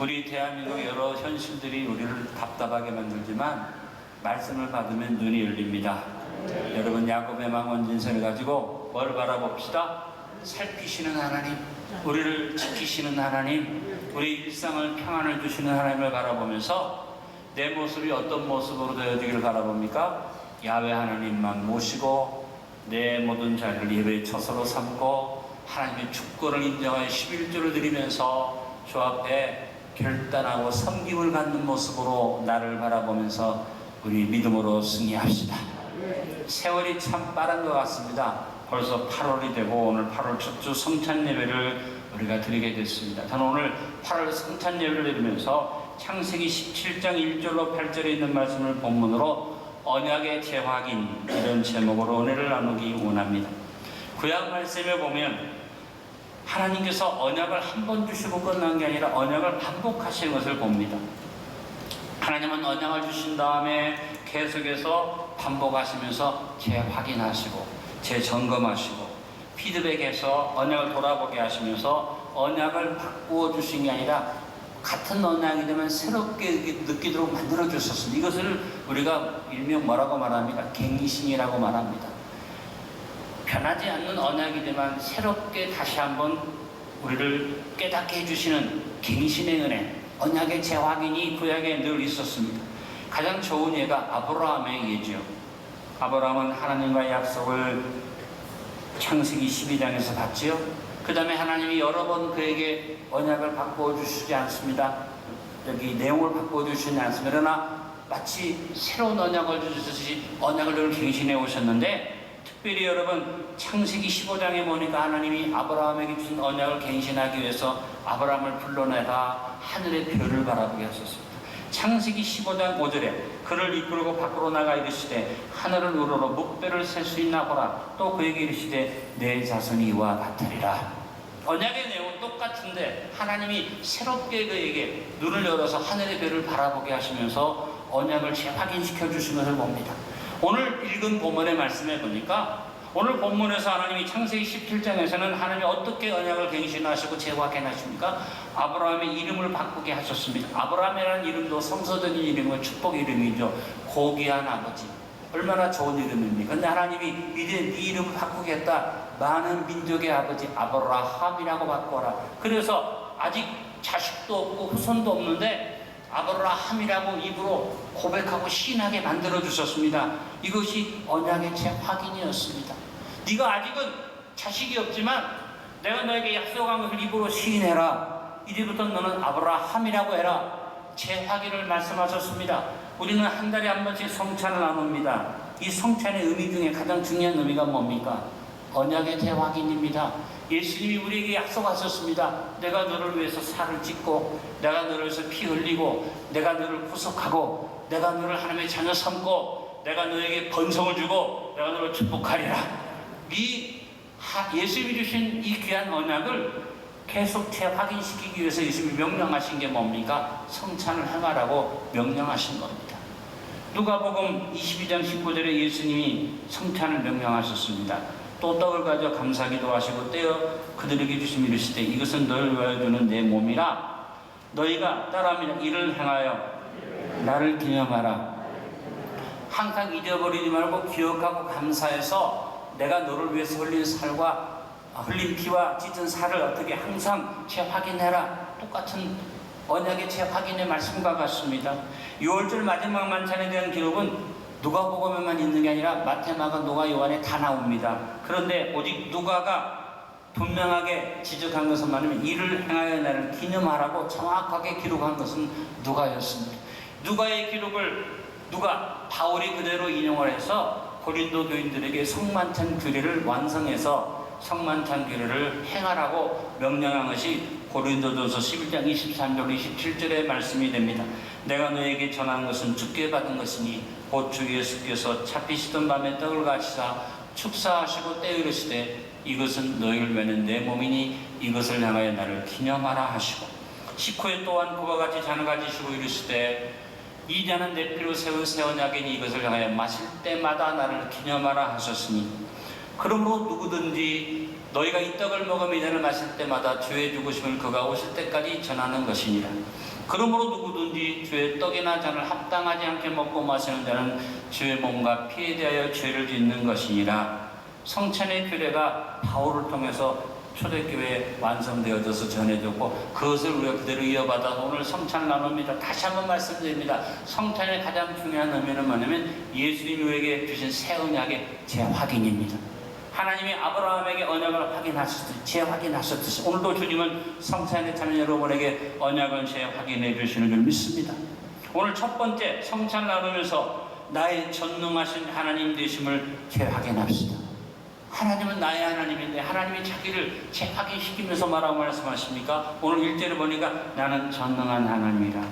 우리 대한민국 여러 현실들이 우리를 답답하게 만들지만 말씀을 받으면 눈이 열립니다. 여러분, 야곱의 망원진선을 가지고 뭘 바라봅시다. 살피시는 하나님, 우리를 지키시는 하나님, 우리 일상을 평안을 주시는 하나님을 바라보면서 내 모습이 어떤 모습으로 되어지기를 바라봅니까? 야훼 하나님만 모시고 내 모든 자리를 예배의 처소로 삼고 하나님의 주권을 인정하여 11조를 드리면서 주 앞에 결단하고 섬김을 갖는 모습으로 나를 바라보면서 우리 믿음으로 승리합시다. 세월이 참 빠른 것 같습니다. 벌써 8월이 되고 오늘 8월 첫 주 성찬 예배를 우리가 드리게 됐습니다. 저는 오늘 8월 성찬 예배를 드리면서 창세기 17장 1절로 8절에 있는 말씀을 본문으로 언약의 재확인, 이런 제목으로 은혜를 나누기 원합니다. 구약 말씀에 보면 하나님께서 언약을 한 번 주시고 끝난 게 아니라 언약을 반복하시는 것을 봅니다. 하나님은 언약을 주신 다음에 계속해서 반복하시면서 재확인하시고 재점검하시고 피드백해서 언약을 돌아보게 하시면서 언약을 바꾸어 주신 게 아니라 같은 언약이 되면 새롭게 느끼도록 만들어 주셨습니다. 이것을 우리가 일명 뭐라고 말합니까? 갱신이라고 말합니다. 변하지 않는 언약이지만 새롭게 다시 한번 우리를 깨닫게 해주시는 갱신의 은혜, 언약의 재확인이 구약에 늘 있었습니다. 가장 좋은 예가 아브라함의 예지요. 아브라함은 하나님과의 약속을 창세기 12장에서 받지요. 그 다음에 하나님이 여러 번 그에게 언약을 바꾸어 주시지 않습니다. 여기 내용을 바꾸어 주시지 않습니다. 그러나 마치 새로운 언약을 주시듯이 언약을 늘 갱신해 오셨는데, 특별히 여러분 창세기 15장에 보니까 하나님이 아브라함에게 주신 언약을 갱신하기 위해서 아브라함을 불러내가 하늘의 별을 바라보게 하셨습니다. 창세기 15장 5절에 그를 이끌고 밖으로 나가 이르시되 하늘을 우러러 묵배를 셀 수 있나 보라. 또 그에게 이르시되 내 자손이 이와 같으리라. 언약의 내용은 똑같은데 하나님이 새롭게 그에게 눈을 열어서 하늘의 별을 바라보게 하시면서 언약을 재확인시켜 주신 것을 봅니다. 오늘 읽은 본문의 말씀에 보니까 오늘 본문에서 하나님이 창세기 17장에서는 하나님이 어떻게 언약을 갱신하시고 재확인하십니까? 아브라함의 이름을 바꾸게 하셨습니다. 아브라함이라는 이름도 성서적인 이름은 축복 이름이죠. 고귀한 아버지. 얼마나 좋은 이름입니까? 근데 하나님이 이제 네 이름을 바꾸겠다. 많은 민족의 아버지 아브라함이라고 바꿔라. 그래서 아직 자식도 없고 후손도 없는데 아브라함이라고 입으로 고백하고 시인하게 만들어 주셨습니다. 이것이 언약의 재확인이었습니다. 네가 아직은 자식이 없지만 내가 너에게 약속한 것을 입으로 시인해라. 이제부터 너는 아브라함이라고 해라. 재확인을 말씀하셨습니다. 우리는 한 달에 한 번씩 성찬을 나눕니다. 이 성찬의 의미 중에 가장 중요한 의미가 뭡니까? 언약의 재확인입니다. 예수님이 우리에게 약속하셨습니다. 내가 너를 위해서 살을 찢고 내가 너를 위해서 피 흘리고 내가 너를 구속하고 내가 너를 하나님의 자녀 삼고 내가 너에게 번성을 주고 내가 너를 축복하리라. 이 예수님이 주신 이 귀한 언약을 계속 재확인시키기 위해서 예수님이 명령하신 게 뭡니까? 성찬을 행하라고 명령하신 겁니다. 누가복음 22장 19절에 예수님이 성찬을 명령하셨습니다. 또 떡을 가져 감사기도 하시고 떼어 그들에게 주시며 이르시되 이것은 너를 위하여 주는 내 몸이라. 너희가 따라하며 이를 행하여 나를 기념하라. 항상 잊어버리지 말고 기억하고 감사해서 내가 너를 위해서 흘린 살과 흘린 피와 찢은 살을 어떻게 항상 재확인해라. 똑같은 언약의 재확인의 말씀과 같습니다. 6월절 마지막 만찬에 대한 기록은 누가복음에만 있는 게 아니라 마태, 마가, 누가, 요한에 다 나옵니다. 그런데 오직 누가가 분명하게 지적한 것은 뭐냐면 이를 행하여 나를 기념하라고 정확하게 기록한 것은 누가였습니다. 누가의 기록을 바울이 그대로 인용을 해서 고린도 교인들에게 성만찬 규례를 완성해서 성만찬 규례를 행하라고 명령한 것이 고린도전서 11장 23절 27절의 말씀이 됩니다. 내가 너에게 전한 것은 주께 받은 것이니 곧 주 예수께서 잡히시던 밤에 떡을 가시사 축사하시고 떼어 이르시되 이것은 너희를 위하는 내 몸이니 이것을 향하여 나를 기념하라 하시고 식후에 또한 그와 같이 잔을 가지시고 이르시되 이 잔은 내 피로 세운 새 언약이니 이것을 향하여 마실 때마다 나를 기념하라 하셨으니 그러므로 누구든지 너희가 이 떡을 먹으며 이 잔을 마실 때마다 주의 죽으심을 그가 오실 때까지 전하는 것이니라. 그러므로 누구든지 주의 떡이나 잔을 합당하지 않게 먹고 마시는 자는 주의 몸과 피에 대하여 죄를 짓는 것이니라. 성찬의 규례가 바울을 통해서 초대교회에 완성되어져서 전해졌고 그것을 우리가 그대로 이어받아서 오늘 성찬을 나눕니다. 다시 한번 말씀드립니다. 성찬의 가장 중요한 의미는 뭐냐면 예수님이 우리에게 주신 새 언약의 재확인입니다. 하나님이 아브라함에게 언약을 확인하셨듯이 재확인하셨듯이 오늘도 주님은 성찬에 참여 여러분에게 언약을 재확인해 주시는 줄 믿습니다. 오늘 첫 번째 성찬을 나누면서 나의 전능하신 하나님 되심을 재확인합시다. 하나님은 나의 하나님인데 하나님이 자기를 재확인시키면서 뭐라고 말씀하십니까? 오늘 1절에 보니까 나는 전능한 하나님이라.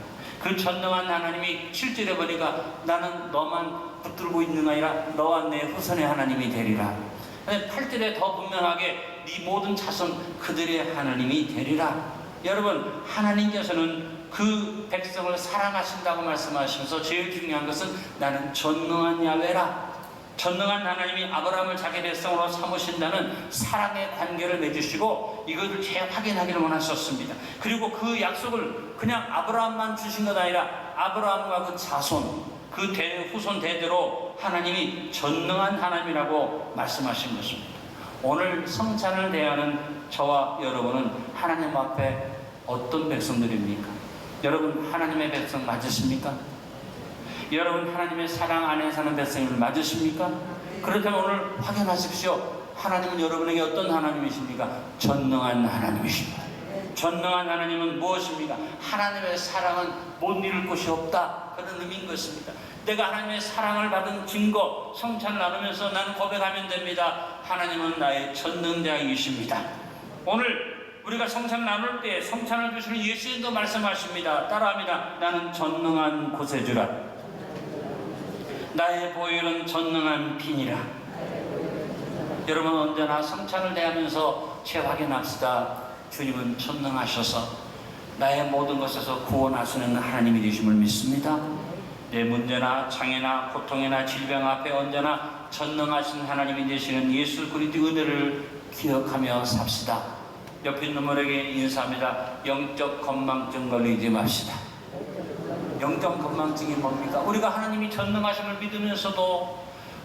그 전능한 하나님이 7절에 보니까 나는 너만 붙들고 있는 게 아니라 너와 내 후손의 하나님이 되리라. 8절에 더 분명하게 네 모든 자손 그들의 하나님이 되리라. 여러분, 하나님께서는 그 백성을 사랑하신다고 말씀하시면서 제일 중요한 것은 나는 전능한 야훼라. 전능한 하나님이 아브라함을 자기 백성으로 삼으신다는 사랑의 관계를 맺으시고 이것을 재확인하기를 원하셨습니다. 그리고 그 약속을 그냥 아브라함만 주신 것 아니라 아브라함과 그 자손, 그 후손 대대로 하나님이 전능한 하나님이라고 말씀하신 것입니다. 오늘 성찬을 대하는 저와 여러분은 하나님 앞에 어떤 백성들입니까? 여러분 하나님의 백성 맞으십니까? 여러분 하나님의 사랑 안에 사는 백성을 맞으십니까? 그렇다면 오늘 확인하십시오. 하나님은 여러분에게 어떤 하나님이십니까? 전능한 하나님이십니다. 전능한 하나님은 무엇입니까? 하나님의 사랑은 못 이룰 것이 없다. 그런 의미인 것입니다. 내가 하나님의 사랑을 받은 증거, 성찬을 나누면서 나는 고백하면 됩니다. 하나님은 나의 전능자이십니다. 오늘 우리가 성찬을 나눌 때 성찬을 주시는 예수님도 말씀하십니다. 따라합니다. 나는 전능한 구세주라. 나의 보혈은 전능한 피니라. 여러분 언제나 성찬을 대하면서 재확인합시다. 주님은 전능하셔서 나의 모든 것에서 구원하시는 하나님이 되심을 믿습니다. 내 문제나 장애나 고통이나 질병 앞에 언제나 전능하신 하나님이 되시는 예수 그리스도의 은혜를 기억하며 삽시다. 옆에 있는 분에게 인사합니다. 영적 건망증 걸리지 맙시다. 영적 건망증이 뭡니까? 우리가 하나님이 전능하심을 믿으면서도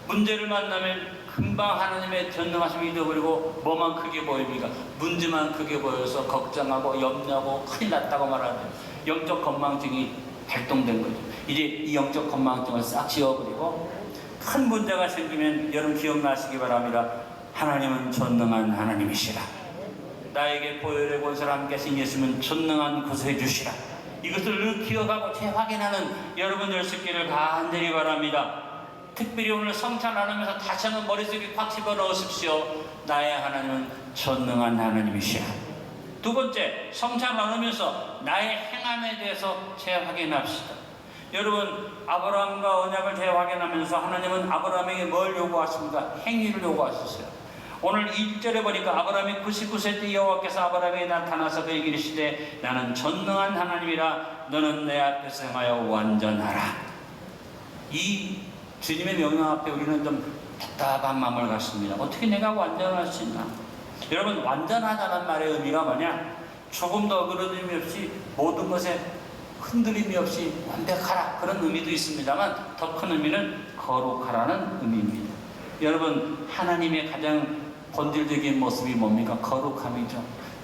문제를 만나면 금방 하나님의 전능하심을 잊어버리고 뭐만 크게 보입니까? 문제만 크게 보여서 걱정하고 염려하고 큰일 났다고 말하는 영적 건망증이 발동된 거죠. 이제 이 영적 건망증을 싹 지워버리고 큰 문제가 생기면 여러분 기억나시기 바랍니다. 하나님은 전능한 하나님이시라. 나에게 보혈의 권세를 함께 하신 예수님은 전능한 구세해 주시라. 이것을 늘 기억하고 재확인하는 여러분 될 수 있기를 간절히 바랍니다. 특별히 오늘 성찬 나누면서 다시 한번 머릿속에 꽉 집어넣으십시오. 나의 하나님은 전능한 하나님이시라. 두 번째, 성찬 나누면서 나의 행함에 대해서 재확인합시다. 여러분 아브라함과 언약을 재확인하면서 하나님은 아브라함에게 뭘 요구하십니까? 행위를 요구하셨어요. 오늘 1절에 보니까 아브라함이 99세 때 여호와께서 아브라함에게 나타나서 그에게 이르시되 나는 전능한 하나님이라 너는 내 앞에서 행하여 완전하라. 이 주님의 명령 앞에 우리는 좀 답답한 마음을 갖습니다. 어떻게 내가 완전할 수 있나? 여러분 완전하다는 말의 의미가 뭐냐? 조금 더 어그러짐이 없이 모든 것에 흔들림이 없이 완벽하라 그런 의미도 있습니다만 더 큰 의미는 거룩하라는 의미입니다. 여러분 하나님의 가장 본질적인 모습이 뭡니까? 거룩함이죠.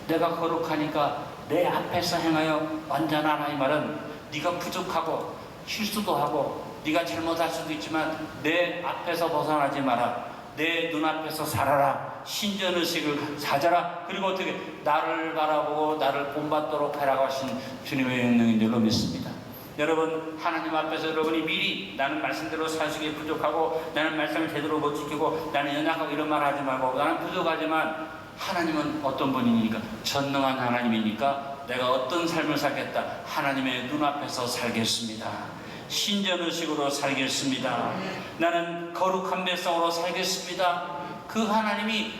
내가 거룩하니까 내 앞에서 행하여 완전하라. 이 말은 네가 부족하고 실수도 하고 네가 잘못할 수도 있지만 내 앞에서 벗어나지 마라. 내 눈앞에서 살아라. 신전의식을 가져라. 그리고 어떻게 나를 바라보고 나를 본받도록 하라고 하신 주님의 명령인 줄로 믿습니다. 여러분 하나님 앞에서 여러분이 미리 나는 말씀대로 사실이 부족하고 나는 말씀을 제대로 못 지키고 나는 연약하고 이런 말 하지 말고 나는 부족하지만 하나님은 어떤 분이니까 전능한 하나님이니까 내가 어떤 삶을 살겠다. 하나님의 눈앞에서 살겠습니다. 신전의식으로 살겠습니다. 나는 거룩한 백성으로 살겠습니다. 그 하나님이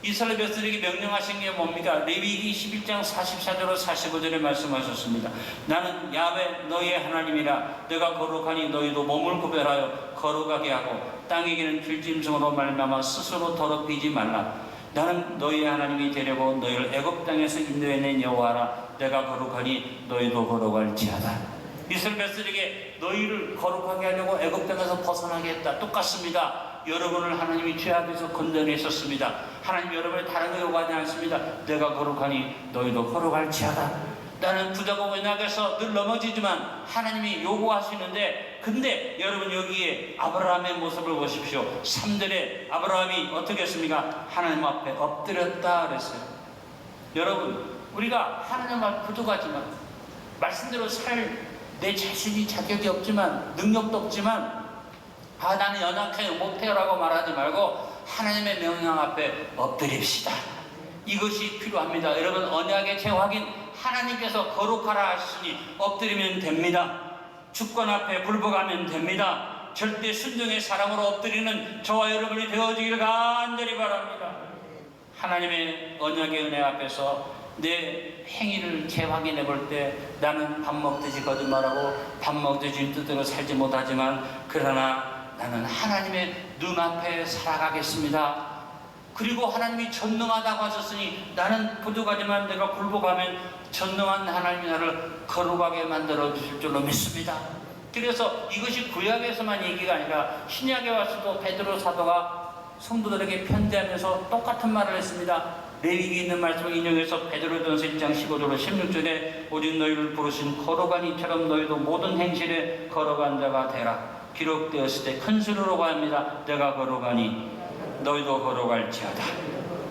이스라엘 백성에게 명령하신 게 뭡니까? 레위기 11장 44절로 45절에 말씀하셨습니다. 나는 야훼 너희의 하나님이라. 내가 거룩하니 너희도 몸을 구별하여 거룩하게 하고 땅에게는 들짐승으로 말미암아 스스로 더럽히지 말라. 나는 너희의 하나님이 되려고 너희를 애굽 땅에서 인도해낸 여호와라. 내가 거룩하니 너희도 거룩할지어다. 이스라엘 백성에게 너희를 거룩하게 하려고 애굽 땅에서 벗어나게 했다. 똑같습니다. 여러분을 하나님이 죄악에서 건져내셨습니다. 하나님 여러분의 다른 거 요구하지 않습니다. 내가 거룩하니 너희도 거룩할지어다. 나는 부자고 언약에서 늘 넘어지지만 하나님이 요구하시는데, 근데 여러분 여기에 아브라함의 모습을 보십시오. 3절에 아브라함이 어떻게 했습니까? 하나님 앞에 엎드렸다 그랬어요. 여러분, 우리가 하나님 앞에 부족하지만, 말씀대로 살 내 자신이 자격이 없지만, 능력도 없지만, 나는 연약해요, 못해요 라고 말하지 말고 하나님의 명령 앞에 엎드립시다. 이것이 필요합니다. 여러분, 언약의 재확인, 하나님께서 거룩하라 하시니 엎드리면 됩니다. 주권 앞에 굴복하면 됩니다. 절대 순종의 사람으로 엎드리는 저와 여러분이 되어지기를 간절히 바랍니다. 하나님의 언약의 은혜 앞에서 내 행위를 재확인해 볼 때, 나는 밥 먹듯이 거짓말하고 밥 먹듯이 뜻대로 살지 못하지만, 그러나 나는 하나님의 눈앞에 살아가겠습니다. 그리고 하나님이 전능하다고 하셨으니 나는 부족하지만 내가 굴복하면 전능한 하나님이 나를 거룩하게 만들어 주실 줄로 믿습니다. 그래서 이것이 구약에서만 얘기가 아니라 신약에 와서도 베드로 사도가 성도들에게 편지하면서 똑같은 말을 했습니다. 레위기에 있는 말씀을 인용해서 베드로전서 1장 15절로 16절에 오직 너희를 부르신 거룩한 이처럼 너희도 모든 행실에 거룩한 자가 되라. 기록되었을 때 큰 소리로 고합니다. 내가 거룩하니 너희도 거룩할지어다.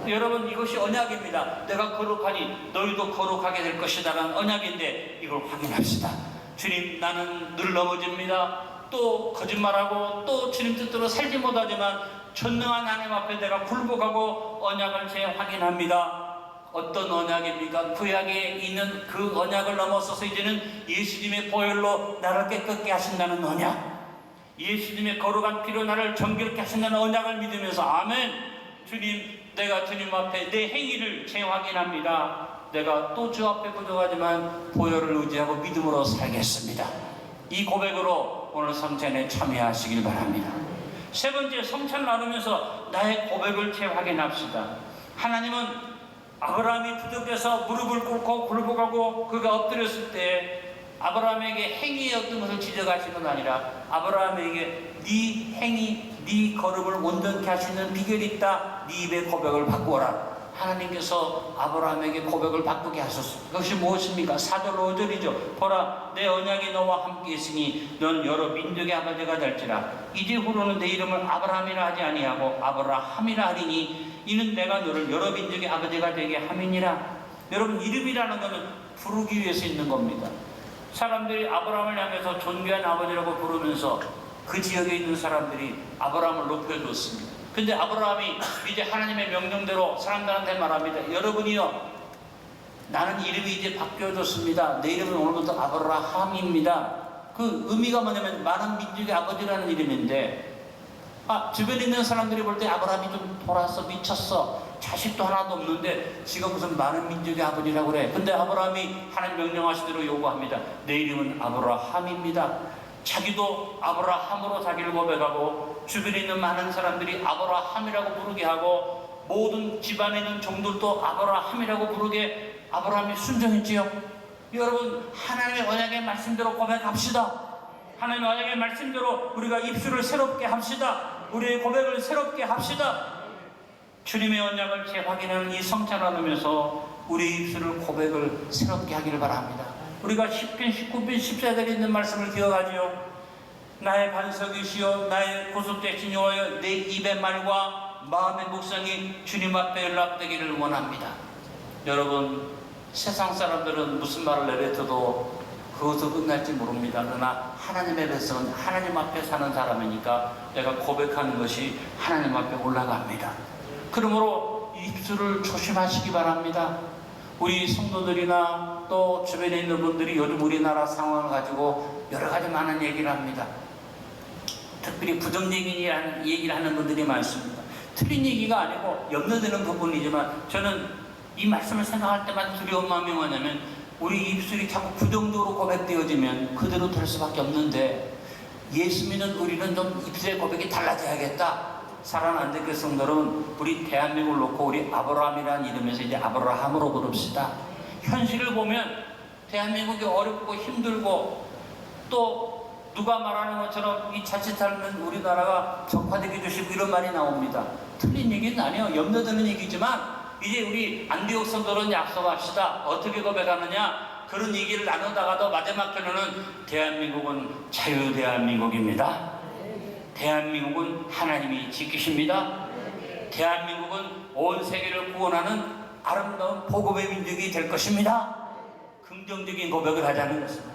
여러분, 이것이 언약입니다. 내가 거룩하니 너희도 거룩하게 될 것이다라는 언약인데, 이걸 확인합시다. 주님, 나는 늘 넘어집니다. 또 거짓말하고 또 주님 뜻대로 살지 못하지만 전능한 하나님 앞에 내가 굴복하고 언약을 재확인합니다. 어떤 언약입니까? 구약에 있는 그 언약을 넘어서서 이제는 예수님의 보혈로 나를 깨끗게 하신다는 언약, 예수님의 거룩한 피로 나를 정결케 하신다는 언약을 믿으면서, 아멘. 주님, 내가 주님 앞에 내 행위를 재확인합니다. 내가 또 주 앞에 부족하지만 보혈을 의지하고 믿음으로 살겠습니다. 이 고백으로 오늘 성찬에 참여하시길 바랍니다. 세 번째, 성찬을 나누면서 나의 고백을 재확인합시다. 하나님은 아브라함이 부족해서 무릎을 꿇고 굴복하고 그가 엎드렸을 때 아브라함에게 행위의 어떤 것을 지적하신 건 아니라 아브라함에게 네 행위, 네 걸음을 온전케 하시는 비결이 있다. 네 입의 고백을 바꾸어라. 하나님께서 아브라함에게 고백을 바꾸게 하셨습니다. 그것이 무엇입니까? 4절 5절이죠. 보라, 내 언약이 너와 함께 있으니 넌 여러 민족의 아버지가 될지라. 이제 후로는 내 이름을 아브라함이라 하지 아니하고 아브라함이라 하리니 이는 내가 너를 여러 민족의 아버지가 되게 함이니라. 여러분, 이름이라는 것은 부르기 위해서 있는 겁니다. 사람들이 아브라함을 향해서 존귀한 아버지라고 부르면서 그 지역에 있는 사람들이 아브라함을 높여줬습니다. 근데 아브라함이 이제 하나님의 명령대로 사람들한테 말합니다. 여러분이요, 나는 이름이 이제 바뀌어졌습니다. 내 이름은 오늘부터 아브라함입니다. 그 의미가 뭐냐면 많은 민족의 아버지라는 이름인데, 주변에 있는 사람들이 볼 때 아브라함이 좀 돌아서 미쳤어, 자식도 하나도 없는데 지금 무슨 많은 민족의 아버지라고 그래. 근데 아브라함이 하나님 명령하신 대로 요구합니다. 내 이름은 아브라함입니다. 자기도 아브라함으로 자기를 고백하고 주변에 있는 많은 사람들이 아브라함이라고 부르게 하고 모든 집안에 있는 종들도 아브라함이라고 부르게 아브라함이 순종했지요. 여러분, 하나님의 언약의 말씀대로 고백합시다. 하나님의 언약의 말씀대로 우리가 입술을 새롭게 합시다. 우리의 고백을 새롭게 합시다. 주님의 언약을 재확인하는 이 성찬을 나누면서 우리 입술을 고백을 새롭게 하기를 바랍니다. 우리가 10편, 19편, 14절에 있는 말씀을 기억하지요. 나의 반석이시여 나의 구속되신 여호와여, 내 입의 말과 마음의 묵상이 주님 앞에 연락되기를 원합니다. 여러분, 세상 사람들은 무슨 말을 내뱉어도 그것도 끝날지 모릅니다. 그러나 하나님의 백성은 하나님 앞에 사는 사람이니까 내가 고백하는 것이 하나님 앞에 올라갑니다. 그러므로 입술을 조심하시기 바랍니다. 우리 성도들이나 또 주변에 있는 분들이 요즘 우리나라 상황을 가지고 여러 가지 많은 얘기를 합니다. 특별히 부정적인 얘기를 하는 분들이 많습니다. 틀린 얘기가 아니고 염려되는 부분이지만 저는 이 말씀을 생각할 때마다 두려운 마음이 뭐냐면 우리 입술이 자꾸 부정적으로 고백되어지면 그대로 될 수밖에 없는데 예수 믿는 우리는 좀 입술의 고백이 달라져야겠다. 사랑 안 듣게 성도는 우리 대한민국을 놓고 우리 아브라함이라는 이름에서 이제 아브라함으로 부릅시다. 현실을 보면 대한민국이 어렵고 힘들고 또 누가 말하는 것처럼 이 자칫하면 우리나라가 적화되게 주시고 이런 말이 나옵니다. 틀린 얘기는 아니에요. 염려되는 얘기지만 이제 우리 안디옥 성도는 약속합시다. 어떻게 고백하느냐? 그런 얘기를 나누다가도 마지막 결론은 대한민국은 자유대한민국입니다. 대한민국은 하나님이 지키십니다. 대한민국은 온 세계를 구원하는 아름다운 복음의 민족이 될 것입니다. 긍정적인 고백을 하자는 것입니다.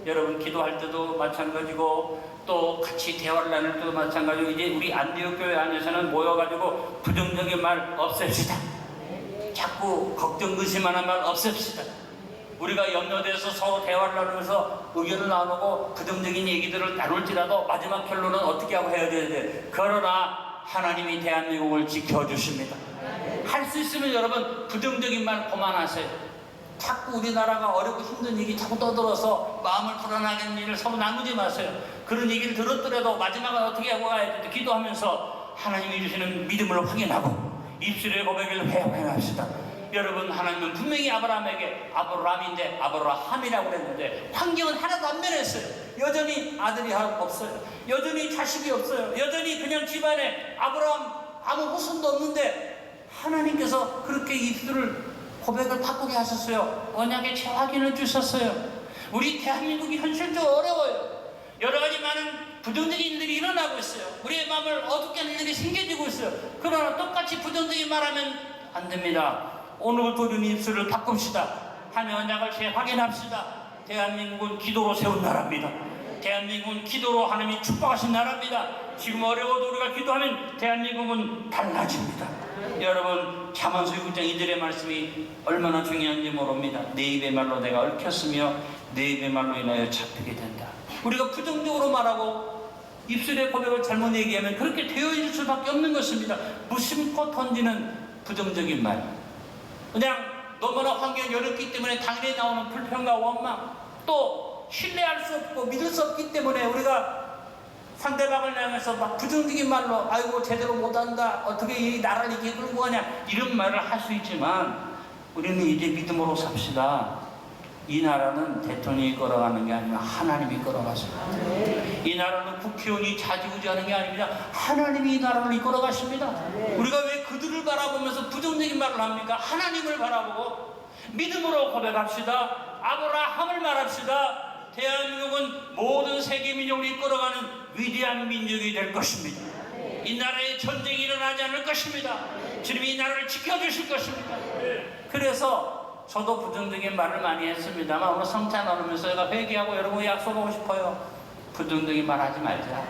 여러분 기도할 때도 마찬가지고 또 같이 대화를 나눌 때도 마찬가지고 이제 우리 안디옥 교회 안에서는 모여가지고 부정적인 말 없앱시다. 자꾸 걱정 근심하는 말 없앱시다. 우리가 염려돼서 서로 대화를 나누면서 의견을 나누고 부정적인 얘기들을 나눌지라도 마지막 결론은 어떻게 하고 해야 되는데, 그러나 하나님이 대한민국을 지켜주십니다. 할 수 있으면 여러분 부정적인 말 그만하세요. 자꾸 우리나라가 어렵고 힘든 얘기 자꾸 떠들어서 마음을 불안하게 하는 일을 서로 나누지 마세요. 그런 얘기를 들었더라도 마지막은 어떻게 하고 가야 되는데 기도하면서 하나님이 주시는 믿음을 확인하고 입술의 고백을 회복해합시다. 여러분 하나님은 분명히 아브라함에게 아브라함인데 아브라함이라고 그랬는데 환경은 하나도 안 변했어요. 여전히 아들이 없어요. 여전히 자식이 없어요. 여전히 그냥 집안에 아브라함 아무 후손도 없는데 하나님께서 그렇게 입술을 고백을 바꾸게 하셨어요. 언약의 재확인을 주셨어요. 우리 대한민국이 현실적으로 어려워요. 여러 가지 많은 부정적인 일들이 일어나고 있어요. 우리의 마음을 어둡게 하는 일이 생겨지고 있어요. 그러나 똑같이 부정적인 말하면 안 됩니다. 오늘부터 우리는 입술을 바꿉시다. 하나님의 언약을 재확인합시다. 대한민국은 기도로 세운 나라입니다. 대한민국은 기도로 하나님이 축복하신 나라입니다. 지금 어려워도 우리가 기도하면 대한민국은 달라집니다. 여러분 잠언서 6장 2절의 말씀이 얼마나 중요한지 모릅니다. 내 입의 말로 내가 얽혔으며 내 입의 말로 인하여 잡히게 된다. 우리가 부정적으로 말하고 입술의 고백을 잘못 얘기하면 그렇게 되어질 수밖에 없는 것입니다. 무심코 던지는 부정적인 말, 그냥 너무나 환경이 어렵기 때문에 당연히 나오는 불평과 원망, 또 신뢰할 수 없고 믿을 수 없기 때문에 우리가 상대방을 향해서 막 부정적인 말로 아이고 제대로 못한다, 어떻게 이 나라를 이렇게 끌고 가냐, 이런 말을 할 수 있지만 우리는 이제 믿음으로 삽시다. 이 나라는 대통령이 끌어가는 게 아니라 하나님이 끌어가십니다. 이 나라는 국회의원이 자지우지하는 게 아닙니다. 하나님이 이 나라를 이끌어 가십니다. 우리가 왜 그들을 바라보면서 부정적인 말을 합니까? 하나님을 바라보고 믿음으로 고백합시다. 아브라함을 말합시다. 대한민국은 모든 세계 민족을 이끌어가는 위대한 민족이 될 것입니다. 이 나라에 전쟁이 일어나지 않을 것입니다. 주님이 이 나라를 지켜주실 것입니다. 그래서 저도 부정적인 말을 많이 했습니다만 오늘 성찬 나누면서 제가 회개하고 여러분이 약속하고 싶어요. 부정적인 말 하지 말자.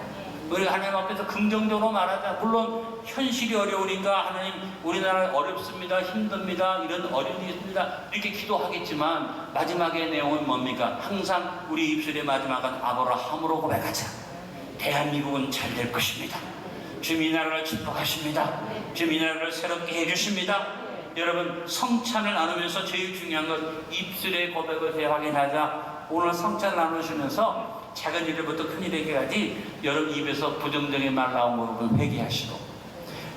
우리 하나님 앞에서 긍정적으로 말하자. 물론 현실이 어려우니까 하나님 우리나라 어렵습니다, 힘듭니다, 이런 어려움이 있습니다, 이렇게 기도하겠지만 마지막의 내용은 뭡니까? 항상 우리 입술의 마지막은 아브라함으로 고백하자. 대한민국은 잘 될 것입니다. 주님 이 나라를 축복하십니다. 주님 이 나라를 새롭게 해주십니다. 여러분 성찬을 나누면서 제일 중요한 건 입술의 고백을 확인하자. 오늘 성찬 나누시면서 작은 일부터 큰 일에까지 여러분 입에서 부정적인 말 나온 것을 회개하시고,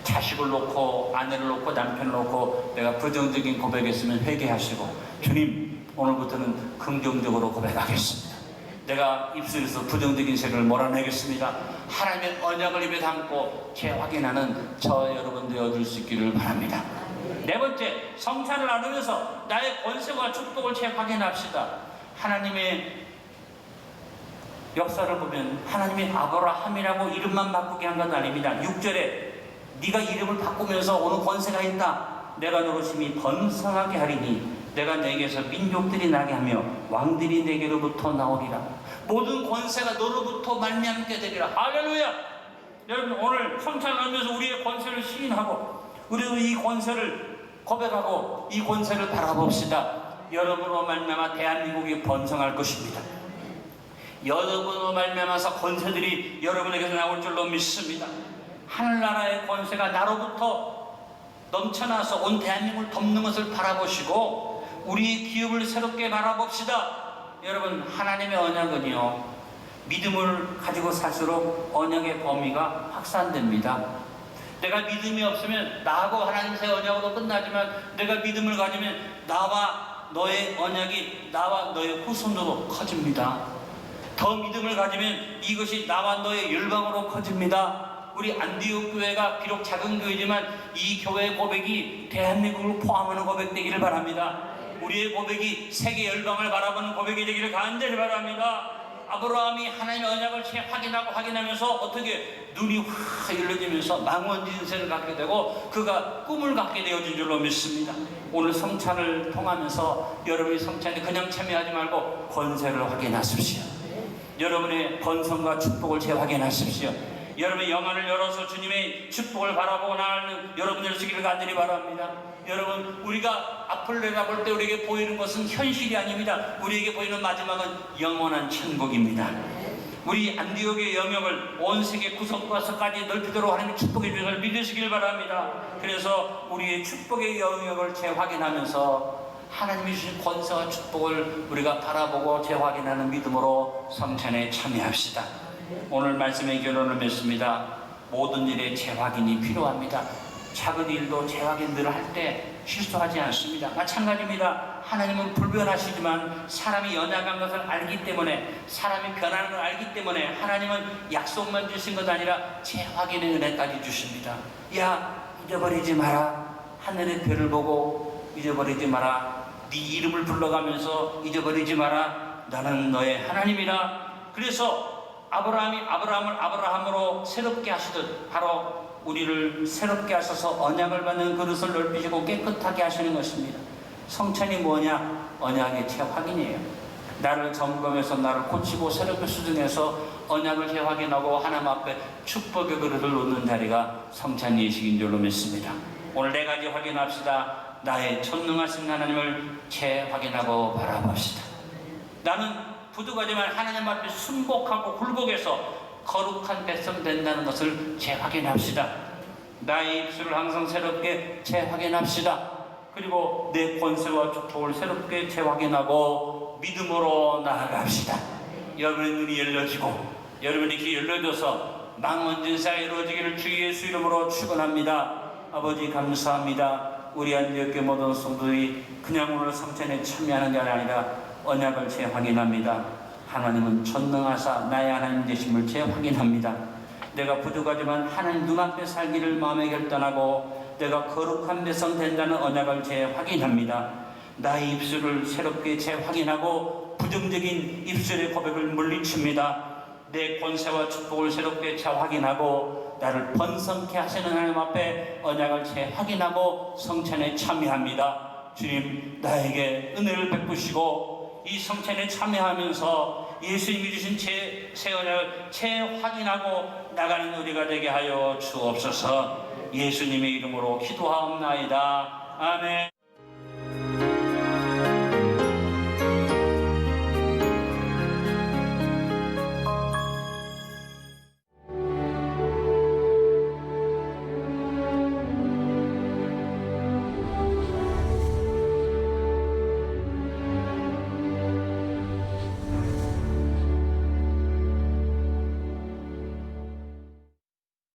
자식을 놓고 아내를 놓고 남편을 놓고 내가 부정적인 고백했으면 회개하시고, 주님 오늘부터는 긍정적으로 고백하겠습니다. 내가 입술에서 부정적인 세를 몰아내겠습니다. 하나님의 언약을 입에 담고 재확인하는 저 여러분 되어줄 수 있기를 바랍니다. 네 번째, 성찬을 나누면서 나의 권세와 축복을 재확인합시다. 하나님의 역사를 보면 하나님이 아브라함이라고 이름만 바꾸게 한 건 아닙니다. 6절에 네가 이름을 바꾸면서 오는 권세가 있다. 내가 너로 심히 번성하게 하리니 내가 내게서 민족들이 나게 하며 왕들이 내게로부터 나오리라. 모든 권세가 너로부터 말미암게 되리라. 할렐루야. 여러분 오늘 성찬을 하면서 우리의 권세를 시인하고 우리도 이 권세를 고백하고 이 권세를 바라봅시다. 여러분으로 말미암아 대한민국이 번성할 것입니다. 여러분으로 말미암아서 권세들이 여러분에게서 나올 줄로 믿습니다. 하늘나라의 권세가 나로부터 넘쳐나서 온 대한민국을 덮는 것을 바라보시고 우리의 기업을 새롭게 바라봅시다. 여러분 하나님의 언약은요, 믿음을 가지고 살수록 언약의 범위가 확산됩니다. 내가 믿음이 없으면 나하고 하나님 사이 언약으로 끝나지만 내가 믿음을 가지면 나와 너의 언약이 나와 너의 후손으로 커집니다. 더 믿음을 가지면 이것이 나와 너의 열방으로 커집니다. 우리 안디옥 교회가 비록 작은 교회지만 이 교회의 고백이 대한민국을 포함하는 고백 되기를 바랍니다. 우리의 고백이 세계 열방을 바라보는 고백이 되기를 간절히 바랍니다. 아브라함이 하나님의 언약을 확인하면서 어떻게 눈이 확 열려지면서 망원 인생을 갖게 되고 그가 꿈을 갖게 되어진 줄로 믿습니다. 오늘 성찬을 통하면서 여러분이 성찬에 그냥 참여하지 말고 권세를 확인하십시오. 여러분의 번성과 축복을 재확인하십시오. 여러분의 영안을 열어서 주님의 축복을 바라보고 나가는 여러분들 되시기를 간절히 바랍니다. 여러분, 우리가 앞을 내다볼 때 우리에게 보이는 것은 현실이 아닙니다. 우리에게 보이는 마지막은 영원한 천국입니다. 우리 안디옥의 영역을 온 세계 구석구석까지 넓히도록 하나님의 축복의 주를 믿으시길 바랍니다. 그래서 우리의 축복의 영역을 재확인하면서 하나님이 주신 권세와 축복을 우리가 바라보고 재확인하는 믿음으로 성찬에 참여합시다. 오늘 말씀의 결론을 맺습니다. 모든 일에 재확인이 필요합니다. 작은 일도 재확인 늘 할 때 실수하지 않습니다. 마찬가지입니다. 하나님은 불변하시지만 사람이 연약한 것을 알기 때문에, 사람이 변하는 걸 알기 때문에 하나님은 약속만 주신 것 아니라 재확인의 은혜까지 주십니다. 야, 잊어버리지 마라. 하늘의 별을 보고 잊어버리지 마라. 네 이름을 불러가면서 잊어버리지 마라. 나는 너의 하나님이라. 그래서 아브라함이 아브라함을 아브라함으로 새롭게 하시듯 바로 우리를 새롭게 하셔서 언약을 받는 그릇을 넓히시고 깨끗하게 하시는 것입니다. 성찬이 뭐냐? 언약의 재확인이에요. 나를 점검해서 나를 고치고 새롭게 수정해서 언약을 재확인하고 하나님 앞에 축복의 그릇을 놓는 자리가 성찬 예식인 줄로 믿습니다. 오늘 네 가지 확인합시다. 나의 전능하신 하나님을 재확인하고 바라봅시다. 나는 부족하지만 하나님 앞에 순복하고 굴복해서 거룩한 백성 된다는 것을 재확인합시다. 나의 입술을 항상 새롭게 재확인합시다. 그리고 내 권세와 축복을 새롭게 재확인하고 믿음으로 나아갑시다. 여러분의 눈이 열려지고 여러분의 귀 열려져서 망원진사가 이루어지기를 주 예수 이름으로 축원합니다. 아버지 감사합니다. 우리 안디옥교회 모든 성도들이 그냥 오늘 성찬에 참여하는 게 아니라 언약을 재확인합니다. 하나님은 전능하사 나의 하나님 되심을 재확인합니다. 내가 부족하지만 하나님 눈앞에 살기를 마음에 결단하고 내가 거룩한 백성 된다는 언약을 재확인합니다. 나의 입술을 새롭게 재확인하고 부정적인 입술의 고백을 물리칩니다. 내 권세와 축복을 새롭게 재확인하고 나를 번성케 하시는 하나님 앞에 언약을 재확인하고 성찬에 참여합니다. 주님, 나에게 은혜를 베푸시고 이 성찬에 참여하면서 예수님이 주신 새 언약을 재확인하고 나가는 우리가 되게 하여 주옵소서. 예수님의 이름으로 기도하옵나이다. 아멘.